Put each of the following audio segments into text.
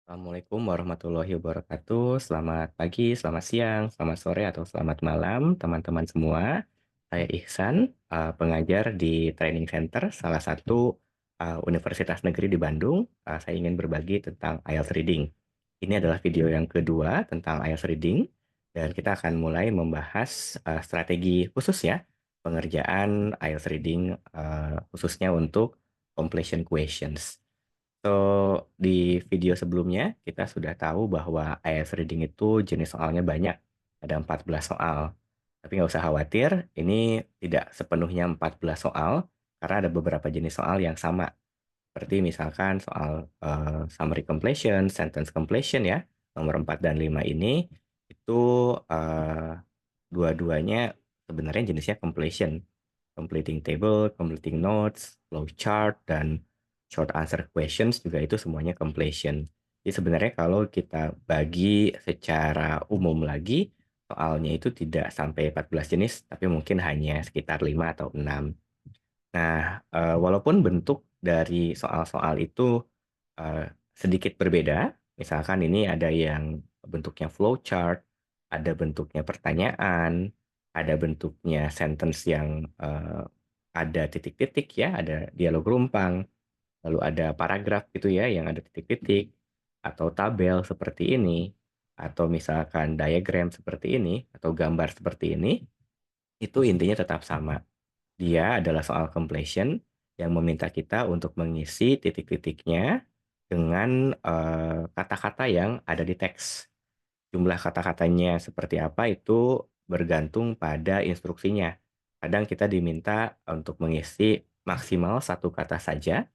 Assalamualaikum warahmatullahi wabarakatuh. Selamat pagi, selamat siang, selamat sore, atau selamat malam teman-teman semua. Saya Ihsan, pengajar di Training Center salah satu universitas negeri di Bandung. Saya ingin berbagi tentang IELTS Reading. Ini adalah video yang kedua tentang IELTS Reading, dan kita akan mulai membahas strategi khusus ya, pengerjaan IELTS Reading khususnya untuk completion questions. So, di video sebelumnya kita sudah tahu bahwa IELTS Reading itu jenis soalnya banyak, ada 14 soal. Tapi nggak usah khawatir, ini tidak sepenuhnya 14 soal, karena ada beberapa jenis soal yang sama. Seperti misalkan soal summary completion, sentence completion ya, nomor 4 dan 5 ini, itu dua-duanya sebenarnya jenisnya completion. Completing table, completing notes, flowchart, dan short answer questions juga itu semuanya completion. Jadi sebenarnya kalau kita bagi secara umum lagi, soalnya itu tidak sampai 14 jenis, tapi mungkin hanya sekitar 5 atau 6. Nah, walaupun bentuk dari soal-soal itu sedikit berbeda, misalkan ini ada yang bentuknya flowchart, ada bentuknya pertanyaan, ada bentuknya sentence yang ada titik-titik ya, ada dialog rumpang, lalu ada paragraf gitu ya yang ada titik-titik, atau tabel seperti ini, atau misalkan diagram seperti ini, atau gambar seperti ini, itu intinya tetap sama. Dia adalah soal completion yang meminta kita untuk mengisi titik-titiknya dengan kata-kata yang ada di teks. Jumlah kata-katanya seperti apa itu bergantung pada instruksinya. Kadang kita diminta untuk mengisi maksimal satu kata saja,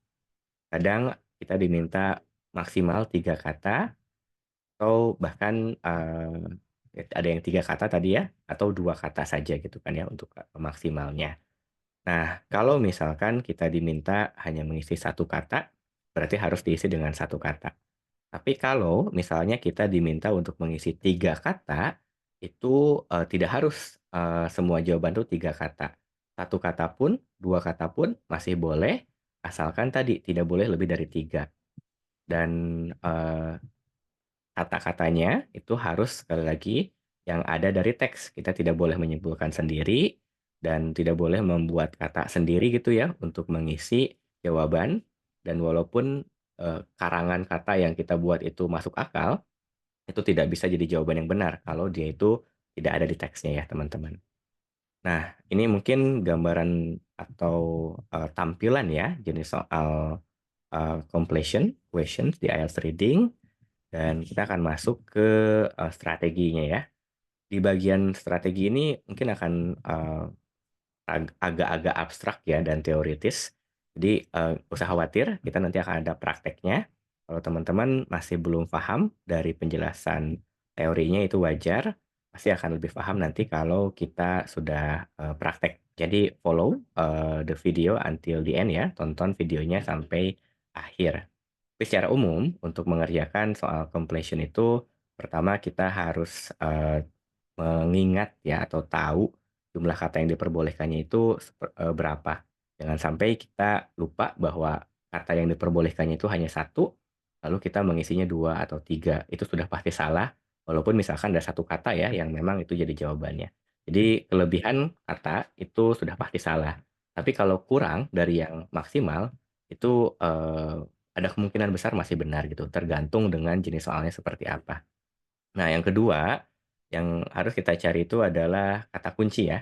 kadang kita diminta maksimal tiga kata, atau bahkan ada yang tiga kata tadi ya, atau dua kata saja gitu kan ya untuk maksimalnya. Nah, kalau misalkan kita diminta hanya mengisi satu kata, berarti harus diisi dengan satu kata. Tapi kalau misalnya kita diminta untuk mengisi tiga kata, itu tidak harus semua jawaban itu tiga kata. Satu kata pun, dua kata pun masih boleh, asalkan tadi tidak boleh lebih dari tiga. Dan kata-katanya itu harus sekali lagi yang ada dari teks. Kita tidak boleh menyimpulkan sendiri dan tidak boleh membuat kata sendiri gitu ya untuk mengisi jawaban. Dan walaupun karangan kata yang kita buat itu masuk akal, itu tidak bisa jadi jawaban yang benar kalau dia itu tidak ada di teksnya ya teman-teman. Nah, ini mungkin gambaran atau tampilan ya jenis soal completion questions di IELTS Reading. Dan kita akan masuk ke strateginya ya. Di bagian strategi ini mungkin akan agak-agak abstrak ya dan teoritis. Jadi usah khawatir, kita nanti akan ada prakteknya. Kalau teman-teman masih belum paham dari penjelasan teorinya itu wajar, pasti akan lebih paham nanti kalau kita sudah praktek. Jadi follow the video until the end ya, tonton videonya sampai akhir. Tapi secara umum, untuk mengerjakan soal completion itu, pertama kita harus mengingat ya atau tahu jumlah kata yang diperbolehkannya itu berapa. Jangan sampai kita lupa bahwa kata yang diperbolehkannya itu hanya satu, lalu kita mengisinya dua atau tiga. Itu sudah pasti salah, walaupun misalkan ada satu kata ya yang memang itu jadi jawabannya. Jadi kelebihan kata itu sudah pasti salah. Tapi kalau kurang dari yang maksimal, itu ada kemungkinan besar masih benar gitu, tergantung dengan jenis soalnya seperti apa. Nah, yang kedua, yang harus kita cari itu adalah kata kunci ya.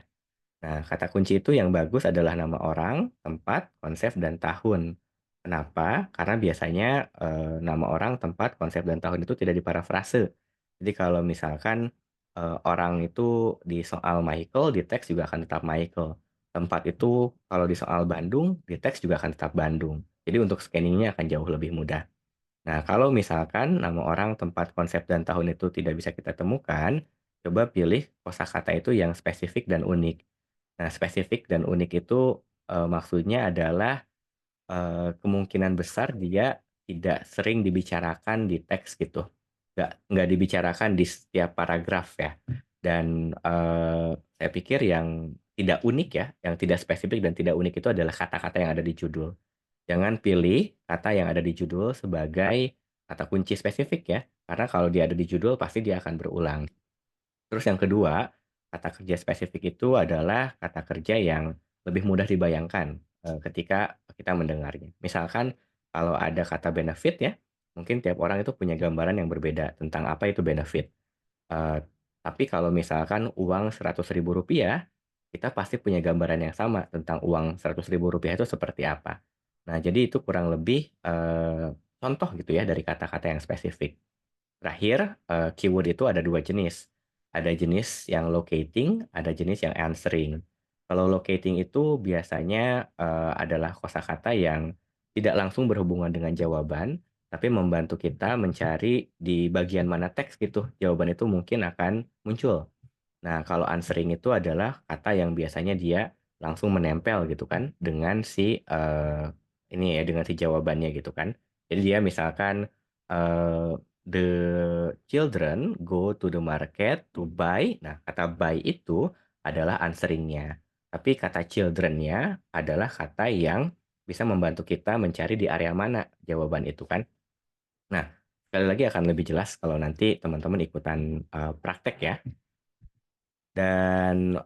Nah, kata kunci itu yang bagus adalah nama orang, tempat, konsep, dan tahun. Kenapa? Karena biasanya nama orang, tempat, konsep, dan tahun itu tidak diparafrase. Jadi kalau misalkan orang itu di soal Michael, di teks juga akan tetap Michael. Tempat itu kalau di soal Bandung, di teks juga akan tetap Bandung. Jadi untuk scanningnya akan jauh lebih mudah. Nah, kalau misalkan nama orang, tempat, konsep, dan tahun itu tidak bisa kita temukan, coba pilih kosakata itu yang spesifik dan unik. Nah, spesifik dan unik itu maksudnya adalah kemungkinan besar dia tidak sering dibicarakan di teks gitu. Nggak dibicarakan di setiap paragraf ya. Dan saya pikir yang tidak unik ya, yang tidak spesifik dan tidak unik itu adalah kata-kata yang ada di judul. Jangan pilih kata yang ada di judul sebagai kata kunci spesifik ya, karena kalau dia ada di judul pasti dia akan berulang. Terus yang kedua, kata kerja spesifik itu adalah kata kerja yang lebih mudah dibayangkan, ketika kita mendengarnya. Misalkan kalau ada kata benefit ya, mungkin tiap orang itu punya gambaran yang berbeda tentang apa itu benefit. Eee, tapi kalau misalkan uang Rp100.000, kita pasti punya gambaran yang sama tentang uang Rp100.000 itu seperti apa. Nah, jadi itu kurang lebih, contoh gitu ya dari kata-kata yang spesifik. Terakhir, keyword itu ada 2 jenis. Ada jenis yang locating, ada jenis yang answering. Kalau locating itu biasanya, adalah kosakata yang tidak langsung berhubungan dengan jawaban, tapi membantu kita mencari di bagian mana teks gitu, jawaban itu mungkin akan muncul. Nah, kalau answering itu adalah kata yang biasanya dia langsung menempel gitu kan dengan si, ini ya, dengan si jawabannya gitu kan. Jadi dia misalkan, "The children go to the market to buy." Nah, kata buy itu adalah answering-nya. Tapi kata children-nya adalah kata yang bisa membantu kita mencari di area mana jawaban itu kan. Nah, sekali lagi akan lebih jelas kalau nanti teman-teman ikutan, praktek ya. Dan,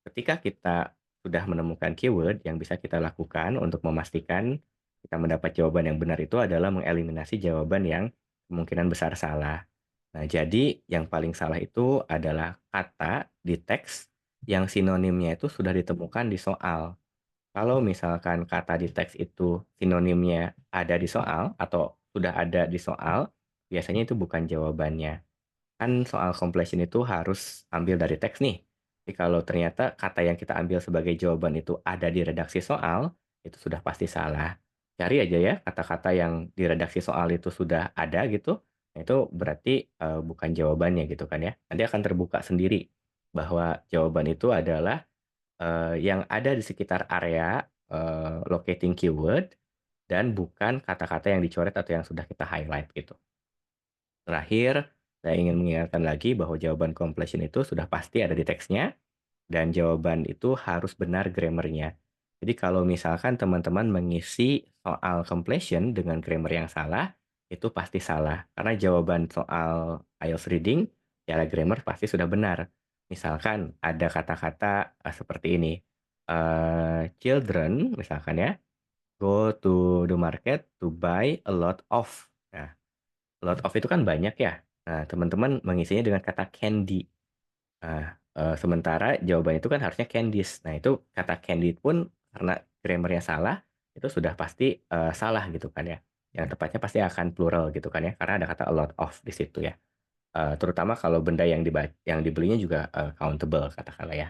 ketika kita sudah menemukan keyword, yang bisa kita lakukan untuk memastikan kita mendapat jawaban yang benar itu adalah mengeliminasi jawaban yang kemungkinan besar salah. Nah, jadi yang paling salah itu adalah kata di teks yang sinonimnya itu sudah ditemukan di soal. Kalau misalkan kata di teks itu sinonimnya ada di soal atau sudah ada di soal, biasanya itu bukan jawabannya. Kan soal completion itu harus ambil dari teks nih. Tapi kalau ternyata kata yang kita ambil sebagai jawaban itu ada di redaksi soal, itu sudah pasti salah. Cari aja ya kata-kata yang di redaksi soal itu sudah ada gitu, nah itu berarti, bukan jawabannya gitu kan ya. Nanti akan terbuka sendiri bahwa jawaban itu adalah, yang ada di sekitar area, locating keyword dan bukan kata-kata yang dicoret atau yang sudah kita highlight gitu. Terakhir, saya ingin mengingatkan lagi bahwa jawaban completion itu sudah pasti ada di teksnya, dan jawaban itu harus benar grammar-nya. Jadi kalau misalkan teman-teman mengisi soal completion dengan grammar yang salah, itu pasti salah. Karena jawaban soal IELTS reading secara grammar pasti sudah benar. Misalkan ada kata-kata, seperti ini, children misalkan ya, go to the market to buy a lot of. Nah, lot of itu kan banyak ya. Nah, teman-teman mengisinya dengan kata candy. Nah, sementara jawabannya itu kan harusnya candies. Nah, itu kata candy pun karena grammar-nya salah, itu sudah pasti, salah gitu kan ya. Yang tepatnya pasti akan plural gitu kan ya, karena ada kata a lot of di situ ya. Terutama kalau benda yang dibelinya juga, countable katakanlah ya.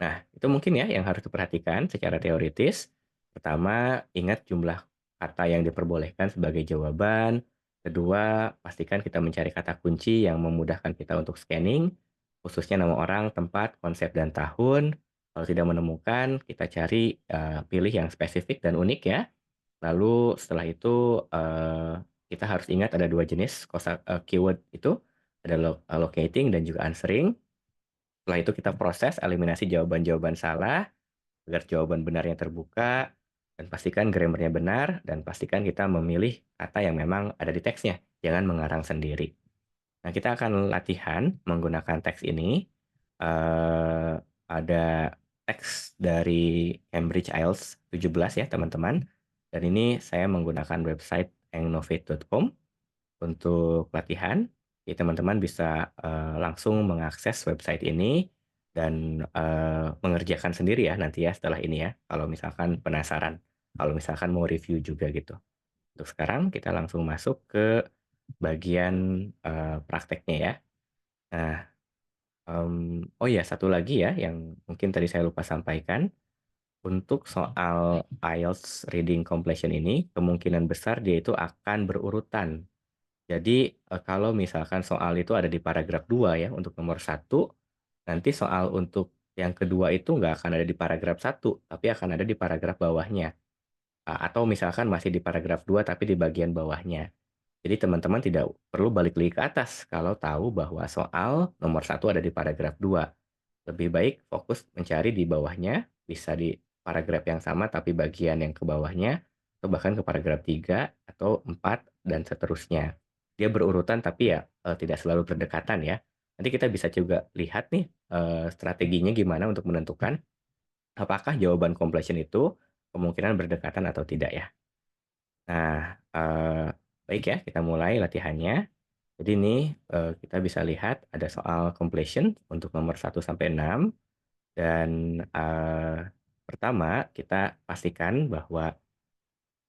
Nah, itu mungkin ya yang harus diperhatikan secara teoritis. Pertama, ingat jumlah kata yang diperbolehkan sebagai jawaban. Kedua, pastikan kita mencari kata kunci yang memudahkan kita untuk scanning, khususnya nama orang, tempat, konsep, dan tahun. Kalau tidak menemukan, kita cari pilih yang spesifik dan unik ya. Lalu setelah itu kita harus ingat ada dua jenis keyword itu, ada locating dan juga answering. Setelah itu kita proses eliminasi jawaban-jawaban salah, agar jawaban benarnya terbuka, dan pastikan grammarnya benar, dan pastikan kita memilih kata yang memang ada di teksnya, jangan mengarang sendiri. Nah, kita akan latihan menggunakan teks ini. Ada teks dari Cambridge IELTS 17 ya teman-teman, dan ini saya menggunakan website engnovate.com. Untuk latihan, jadi teman-teman bisa, langsung mengakses website ini dan, mengerjakan sendiri ya nanti ya setelah ini ya, kalau misalkan penasaran, kalau misalkan mau review juga gitu. Untuk sekarang kita langsung masuk ke bagian, prakteknya ya. Nah, oh ya satu lagi ya yang mungkin tadi saya lupa sampaikan, untuk soal IELTS reading comprehension ini kemungkinan besar dia itu akan berurutan. Jadi, kalau misalkan soal itu ada di paragraf 2 ya untuk nomor satu, nanti soal untuk yang kedua itu nggak akan ada di paragraf satu, tapi akan ada di paragraf bawahnya. Atau misalkan masih di paragraf 2 tapi di bagian bawahnya. Jadi teman-teman tidak perlu balik lagi ke atas kalau tahu bahwa soal nomor satu ada di paragraf 2. Lebih baik fokus mencari di bawahnya, bisa di paragraf yang sama tapi bagian yang ke bawahnya, atau bahkan ke paragraf 3 atau 4 dan seterusnya. Dia berurutan tapi ya, tidak selalu berdekatan ya. Nanti kita bisa juga lihat nih, strateginya gimana untuk menentukan apakah jawaban completion itu kemungkinan berdekatan atau tidak ya. Nah, baik ya, kita mulai latihannya. Jadi ini, kita bisa lihat ada soal completion untuk nomor 1 sampai 6 dan, pertama kita pastikan bahwa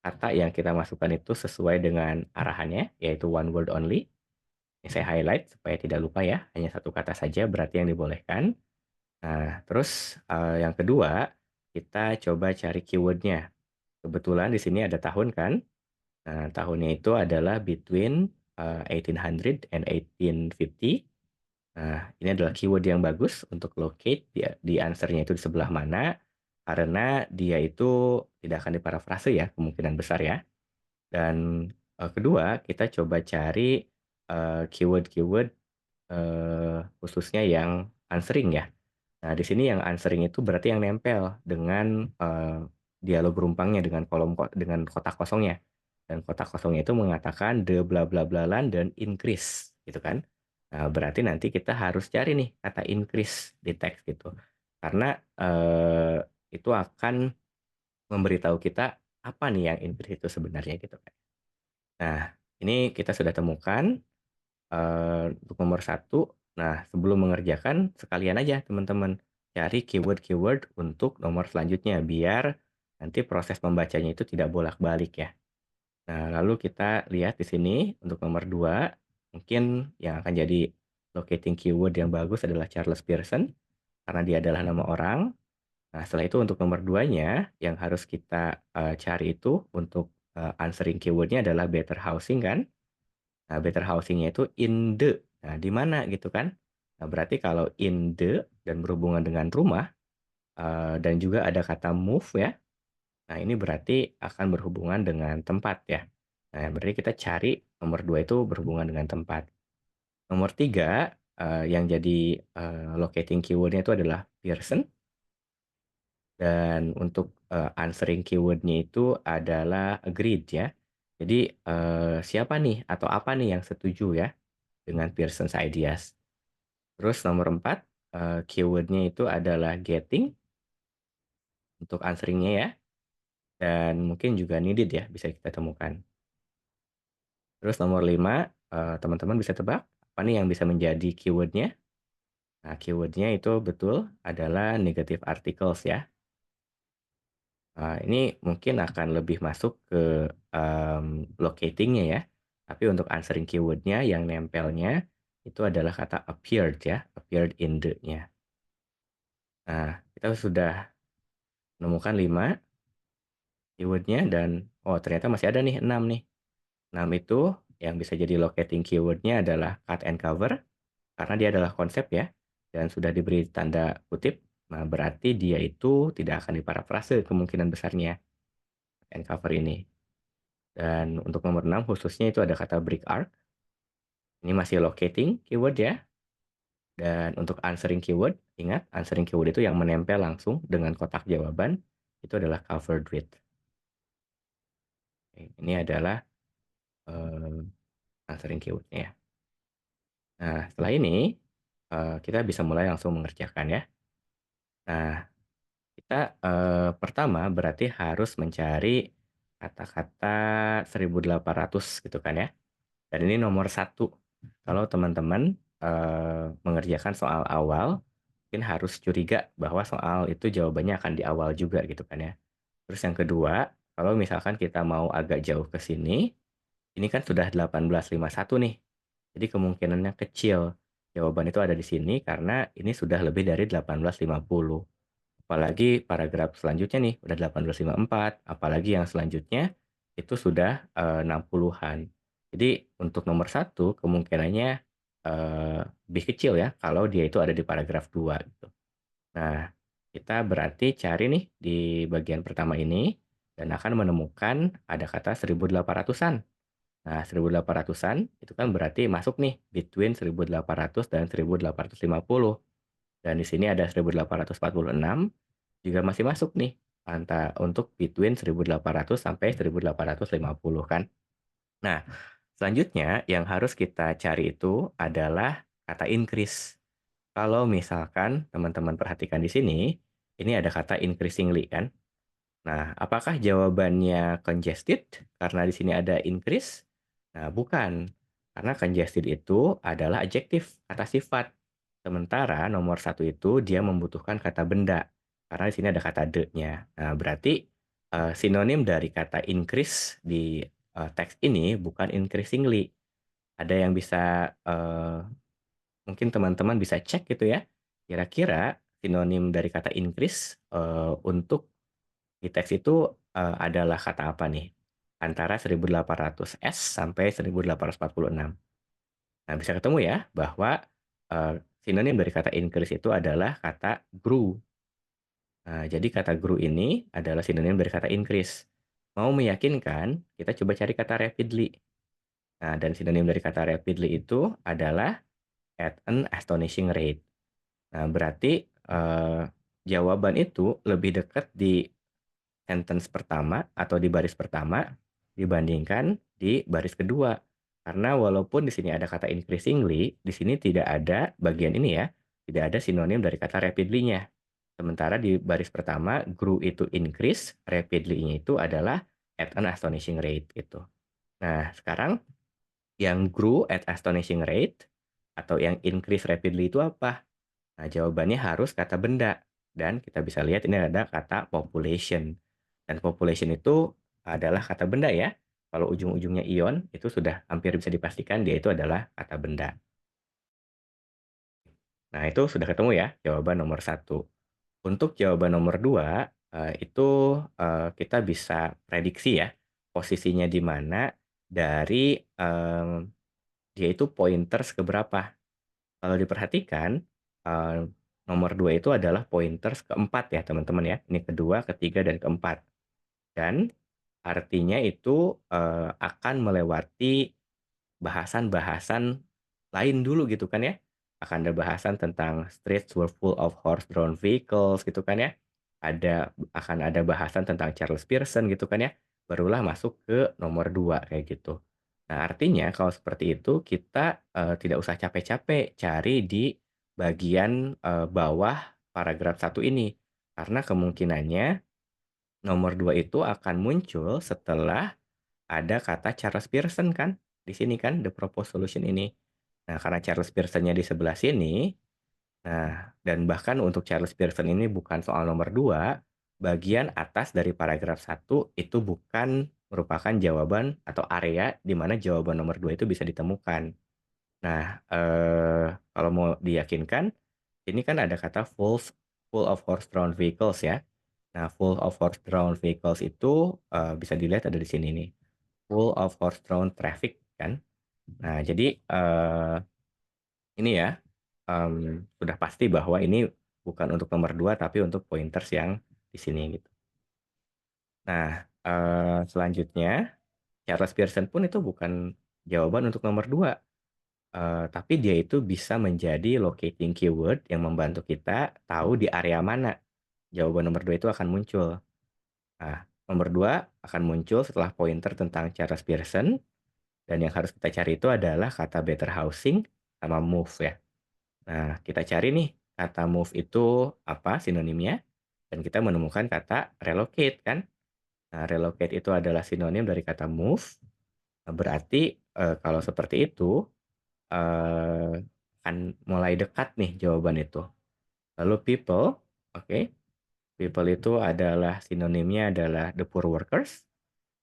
kata yang kita masukkan itu sesuai dengan arahannya, yaitu one word only. Ini saya highlight supaya tidak lupa ya, hanya satu kata saja berarti yang dibolehkan. Nah, terus, yang kedua, kita coba cari keyword-nya. Kebetulan di sini ada tahun kan. Nah, tahunnya itu adalah between, 1800 and 1850. Nah, ini adalah keyword yang bagus untuk locate di answer-nya itu di sebelah mana, karena dia itu tidak akan diparafrase ya, kemungkinan besar ya. Dan, kedua, kita coba cari, keyword-keyword, khususnya yang answering ya. Nah, di sini yang answering itu berarti yang nempel dengan, dialog berumpangnya, dengan kotak kosongnya. Dan kotak kosongnya itu mengatakan the bla bla blalan dan increase, gitu kan. Nah, berarti nanti kita harus cari nih kata increase di teks gitu. Karena, itu akan memberitahu kita apa nih yang increase itu sebenarnya gitu kan. Nah, ini kita sudah temukan, untuk nomor 1. Nah, sebelum mengerjakan sekalian aja teman-teman cari keyword-keyword untuk nomor selanjutnya biar nanti proses membacanya itu tidak bolak-balik ya. Nah, lalu kita lihat di sini untuk nomor 2 mungkin yang akan jadi locating keyword yang bagus adalah Charles Pearson karena dia adalah nama orang. Nah, setelah itu untuk nomor 2-nya yang harus kita, cari itu untuk, answering keyword-nya adalah better housing kan. Nah, better housing-nya itu in the. Nah, di mana gitu kan. Nah, berarti kalau in the dan berhubungan dengan rumah, dan juga ada kata move ya. Nah, ini berarti akan berhubungan dengan tempat ya. Nah, berarti kita cari nomor 2 itu berhubungan dengan tempat. Nomor 3 yang jadi, locating keyword-nya itu adalah person dan untuk, answering keyword-nya itu adalah agreed ya. Jadi, siapa nih atau apa nih yang setuju ya dengan Pearson's ideas. Terus nomor 4 keyword-nya itu adalah getting untuk answering-nya ya, dan mungkin juga needed ya, bisa kita temukan. Terus nomor 5 teman-teman bisa tebak apa nih yang bisa menjadi keyword-nya? Nah, keyword-nya itu betul adalah negative articles ya. Ini mungkin akan lebih masuk ke, locating-nya ya, tapi untuk answering keyword-nya yang nempelnya itu adalah kata appeared ya, appeared in the-nya. Nah, kita sudah menemukan 5 keyword-nya dan, oh ternyata masih ada nih 6 nih. 6 itu yang bisa jadi locating keyword-nya adalah cut and cover, karena dia adalah konsep ya, dan sudah diberi tanda kutip, nah berarti dia itu tidak akan diparafrase kemungkinan besarnya, cut and cover ini. Dan untuk nomor 6 khususnya itu ada kata brick arc, ini masih locating keyword ya, dan untuk answering keyword, ingat answering keyword itu yang menempel langsung dengan kotak jawaban, itu adalah covered with. Oke, ini adalah, answering keyword-nya ya. Nah, setelah ini, kita bisa mulai langsung mengerjakan ya. Nah, kita, pertama berarti harus mencari kata-kata 1800 gitu kan ya, dan ini nomor 1. Kalau teman-teman, mengerjakan soal awal, mungkin harus curiga bahwa soal itu jawabannya akan di awal juga gitu kan ya. Terus yang kedua, kalau misalkan kita mau agak jauh ke sini, ini kan sudah 1851 nih. Jadi kemungkinannya kecil jawaban itu ada di sini karena ini sudah lebih dari 1850. Apalagi paragraf selanjutnya nih udah 1854, apalagi yang selanjutnya itu sudah, 60-an. Jadi untuk nomor 1 kemungkinannya, lebih kecil ya kalau dia itu ada di paragraf 2 gitu. Nah, kita berarti cari nih di bagian pertama ini dan akan menemukan ada kata 1800-an. Nah, 1800-an itu kan berarti masuk nih between 1800 dan 1850. Dan di sini ada 1846 juga masih masuk nih untuk between 1800 sampai 1850 kan. Nah, selanjutnya yang harus kita cari itu adalah kata increase. Kalau misalkan teman-teman perhatikan di sini, ini ada kata increasingly kan. Nah, apakah jawabannya congested karena di sini ada increase? Nah, bukan. Karena congested itu adalah adjektif, kata sifat. Sementara nomor satu itu dia membutuhkan kata benda. Karena di sini ada kata the-nya. Nah, berarti sinonim dari kata increase di teks ini bukan increasingly. Ada yang bisa mungkin teman-teman bisa cek gitu ya. Kira-kira sinonim dari kata increase untuk di teks itu adalah kata apa nih? Antara 1800S sampai 1846. Nah, bisa ketemu ya bahwa sinonim dari kata increase itu adalah kata grew. Nah, jadi kata grew ini adalah sinonim dari kata increase. Mau meyakinkan, kita coba cari kata rapidly. Nah, dan sinonim dari kata rapidly itu adalah at an astonishing rate. Nah, berarti jawaban itu lebih dekat di sentence pertama atau di baris pertama dibandingkan di baris kedua. Karena walaupun di sini ada kata increasingly, di sini tidak ada bagian ini ya, tidak ada sinonim dari kata rapidly-nya. Sementara di baris pertama, grew itu increase, rapidly-nya itu adalah at an astonishing rate gitu. Nah, sekarang yang grew at astonishing rate atau yang increase rapidly itu apa? Nah, jawabannya harus kata benda. Dan kita bisa lihat ini ada kata population. Dan population itu adalah kata benda ya. Kalau ujung-ujungnya ion, itu sudah hampir bisa dipastikan dia itu adalah kata benda. Nah, itu sudah ketemu ya jawaban nomor satu. Untuk jawaban nomor dua, itu kita bisa prediksi ya posisinya di mana dari dia itu pointers ke berapa. Kalau diperhatikan, nomor 2 itu adalah pointers keempat ya teman-teman ya. Ini kedua, ketiga, dan keempat. Dan artinya itu akan melewati bahasan-bahasan lain dulu gitu kan ya. Akan ada bahasan tentang streets were full of horse-drawn vehicles gitu kan ya. Akan ada bahasan tentang Charles Pearson gitu kan ya. Barulah masuk ke nomor 2 kayak gitu. Nah, artinya kalau seperti itu kita tidak usah capek-capek cari di bagian bawah paragraf satu ini. Karena kemungkinannya nomor 2 itu akan muncul setelah ada kata Charles Pearson kan, di sini kan, the proposed solution ini. Nah, karena Charles Pearson-nya di sebelah sini, nah, dan bahkan untuk Charles Pearson ini bukan soal nomor 2, bagian atas dari paragraf satu itu bukan merupakan jawaban atau area di mana jawaban nomor 2 itu bisa ditemukan. Nah, kalau mau diyakinkan, ini kan ada kata full of horse-drawn vehicles ya. Nah, full of horse-drawn vehicles itu bisa dilihat ada di sini nih. Full of horse-drawn traffic kan. Nah, jadi ini ya sudah pasti bahwa ini bukan untuk nomor 2 tapi untuk pointers yang di sini gitu. Nah, selanjutnya Charles Pearson pun itu bukan jawaban untuk nomor 2, tapi dia itu bisa menjadi locating keyword yang membantu kita tahu di area mana jawaban nomor 2 itu akan muncul. Nah, nomor 2 akan muncul setelah pointer tentang Charles Pearson, dan yang harus kita cari itu adalah kata better housing sama move ya. Nah, kita cari nih kata move itu apa sinonimnya, dan kita menemukan kata relocate kan. Nah, relocate itu adalah sinonim dari kata move. Nah, berarti kalau seperti itu akan mulai dekat nih jawaban itu. Lalu people, oke. People itu adalah sinonimnya adalah the poor workers.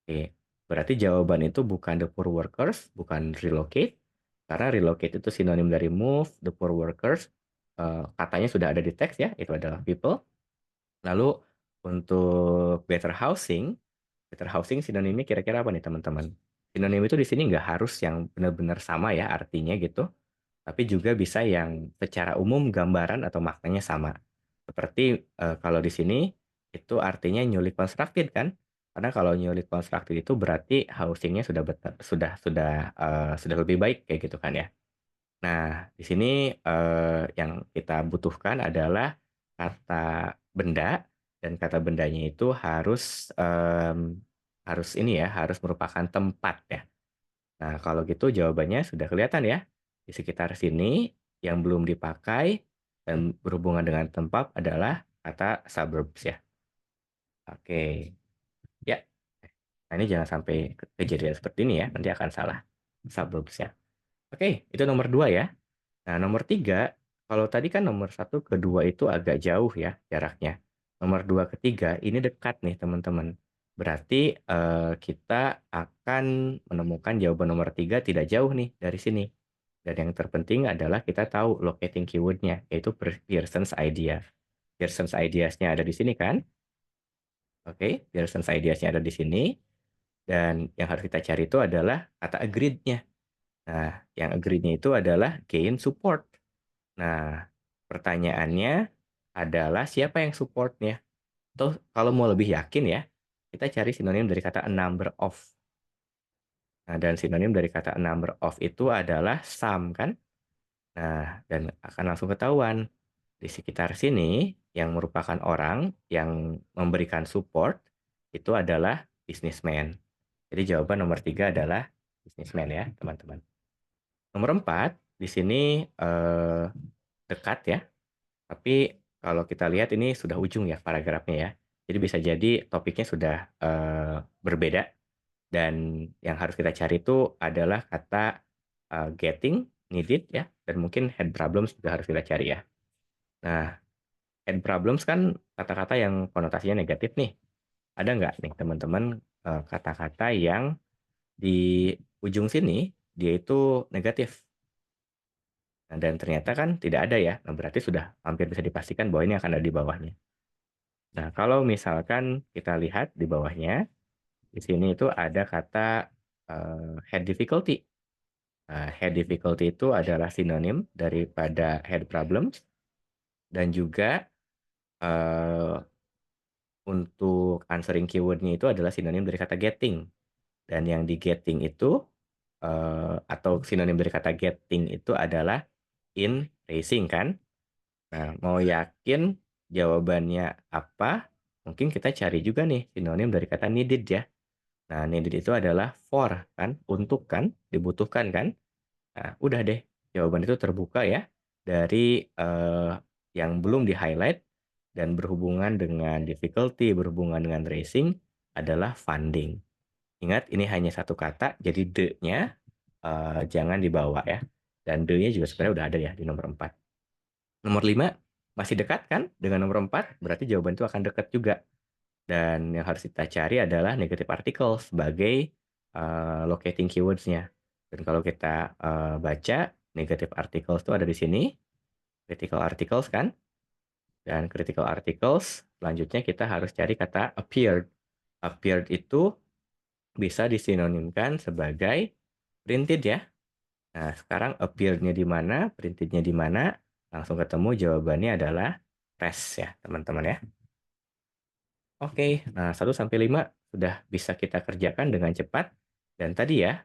Oke, berarti jawaban itu bukan the poor workers, bukan relocate. Karena relocate itu sinonim dari move, the poor workers. Katanya sudah ada di teks ya, itu adalah people. Lalu untuk better housing sinonimnya kira-kira apa nih teman-teman? Sinonim itu di sini nggak harus yang benar-benar sama ya artinya gitu, tapi juga bisa yang secara umum gambaran atau maknanya sama. Seperti kalau di sini itu artinya newly constructed kan? Karena kalau newly constructed itu berarti housingnya sudah lebih baik kayak gitu kan ya. Nah, di sini yang kita butuhkan adalah kata benda, dan kata bendanya itu harus ini ya, harus merupakan tempat ya. Nah, kalau gitu jawabannya sudah kelihatan ya. Di sekitar sini yang belum dipakai dan berhubungan dengan tempat adalah kata suburbs ya. Oke. Ya. Nah, ini jangan sampai kejadian seperti ini ya, nanti akan salah suburbs ya. Oke, itu nomor 2 ya. Nah, nomor 3, kalau tadi kan nomor 1 ke 2 itu agak jauh ya jaraknya. Nomor 2 ke 3 ini dekat nih teman-teman. Berarti kita akan menemukan jawaban nomor 3 tidak jauh nih dari sini. Dan yang terpenting adalah kita tahu locating keyword-nya, yaitu Pearson's idea. Pearson's ideas-nya ada di sini kan? Oke, Pearson's ideas-nya ada di sini. Dan yang harus kita cari itu adalah kata agreed-nya. Nah, yang agreed-nya itu adalah gain support. Nah, pertanyaannya adalah siapa yang support-nya? Atau kalau mau lebih yakin ya, kita cari sinonim dari kata a number of. Nah, dan sinonim dari kata a number of itu adalah some kan? Nah, dan akan langsung ketahuan di sekitar sini yang merupakan orang yang memberikan support itu adalah businessman. Jadi jawaban nomor 3 adalah businessman ya, teman-teman. Nomor 4 di sini dekat ya. Tapi kalau kita lihat ini sudah ujung ya paragrafnya ya. Jadi bisa jadi topiknya sudah berbeda dan yang harus kita cari itu adalah kata getting, needed ya, dan mungkin head problems juga harus kita cari ya. Nah, head problems kan kata-kata yang konotasinya negatif nih. Ada nggak nih teman-teman kata-kata yang di ujung sini dia itu negatif? Nah, dan ternyata kan tidak ada ya. Nah, berarti sudah hampir bisa dipastikan bahwa ini akan ada di bawahnya. Nah, kalau misalkan kita lihat di bawahnya, di sini itu ada kata head difficulty. Head difficulty itu adalah sinonim daripada head problems dan juga eh, untuk answering keyword-nya itu adalah sinonim dari kata getting. Dan yang di getting itu atau sinonim dari kata getting itu adalah in racing kan. Nah, mau yakin jawabannya apa? Mungkin kita cari juga nih sinonim dari kata needed ya. Nah, needed itu adalah for kan, untuk kan, dibutuhkan kan. Nah, udah deh, jawaban itu terbuka ya dari yang belum di-highlight dan berhubungan dengan difficulty, berhubungan dengan racing adalah funding. Ingat, ini hanya satu kata, jadi the-nya jangan dibawa ya. Dan the-nya juga sebenarnya udah ada ya di nomor 4. Nomor 5 masih dekat kan dengan nomor 4, berarti jawaban itu akan dekat juga. Dan yang harus kita cari adalah negative article sebagai locating keywords-nya. Dan kalau kita baca, negative articles itu ada di sini, critical articles kan, dan critical articles selanjutnya kita harus cari kata appeared. Appeared itu bisa disinonimkan sebagai printed ya. Nah, sekarang appeared-nya di mana, printed-nya di mana, langsung ketemu jawabannya adalah press ya, teman-teman ya. Oke, nah 1 sampai 5 sudah bisa kita kerjakan dengan cepat. Dan tadi ya,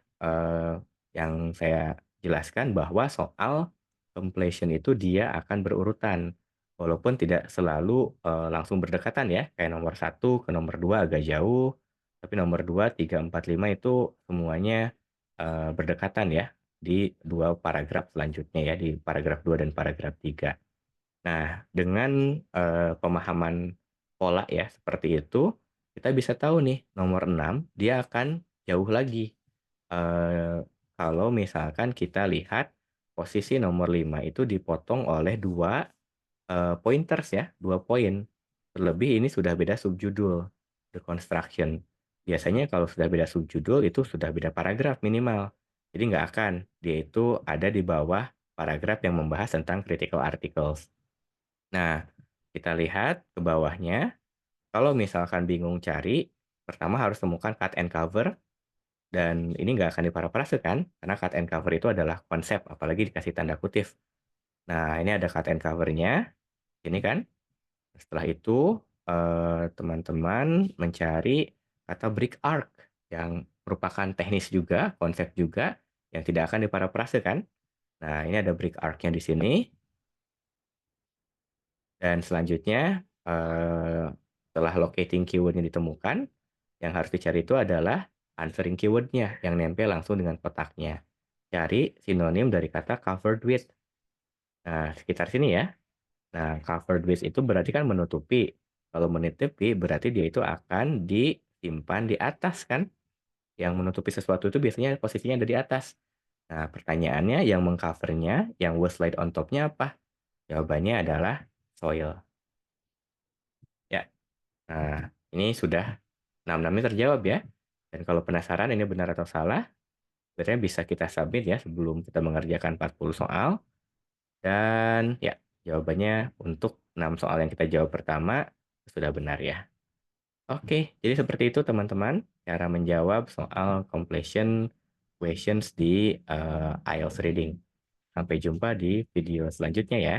yang saya jelaskan bahwa soal completion itu dia akan berurutan. Walaupun tidak selalu langsung berdekatan ya, kayak nomor 1 ke nomor 2 agak jauh, tapi nomor 2, 3, 4, 5 itu semuanya berdekatan ya di dua paragraf selanjutnya ya, di paragraf 2 dan paragraf 3. Nah, dengan pemahaman pola ya seperti itu, kita bisa tahu nih nomor 6 dia akan jauh lagi. Kalau misalkan kita lihat posisi nomor 5 itu dipotong oleh 2 pointers ya, 2 poin. Terlebih ini sudah beda subjudul, the construction. Biasanya kalau sudah beda subjudul itu sudah beda paragraf minimal. Jadi nggak akan dia itu ada di bawah paragraf yang membahas tentang critical articles. Nah, kita lihat ke bawahnya, kalau misalkan bingung cari, pertama harus temukan cut and cover, dan ini nggak akan diparafrase kan, karena cut and cover itu adalah konsep, apalagi dikasih tanda kutip. Nah, ini ada cut and cover-nya, ini kan. Setelah itu, teman-teman mencari kata break arc, yang merupakan teknis juga, konsep juga, yang tidak akan diparafrase kan. Nah, ini ada break arc-nya di sini. Dan selanjutnya, setelah locating keyword-nya ditemukan, yang harus dicari itu adalah answering keyword-nya yang nempel langsung dengan kotaknya. Cari sinonim dari kata covered with. Nah, sekitar sini ya. Nah, covered with itu berarti kan menutupi. Kalau menutupi berarti dia itu akan disimpan di atas kan? Yang menutupi sesuatu itu biasanya posisinya ada di atas. Nah, pertanyaannya yang mengcovernya, yang was laid on top-nya apa? Jawabannya adalah soil. Ya, nah ini sudah 6-6-nya terjawab ya. Dan kalau penasaran ini benar atau salah, sebenarnya bisa kita submit ya sebelum kita mengerjakan 40 soal. Dan ya, jawabannya untuk 6 soal yang kita jawab pertama sudah benar ya. Oke, jadi seperti itu teman-teman cara menjawab soal completion questions di IELTS Reading. Sampai jumpa di video selanjutnya ya.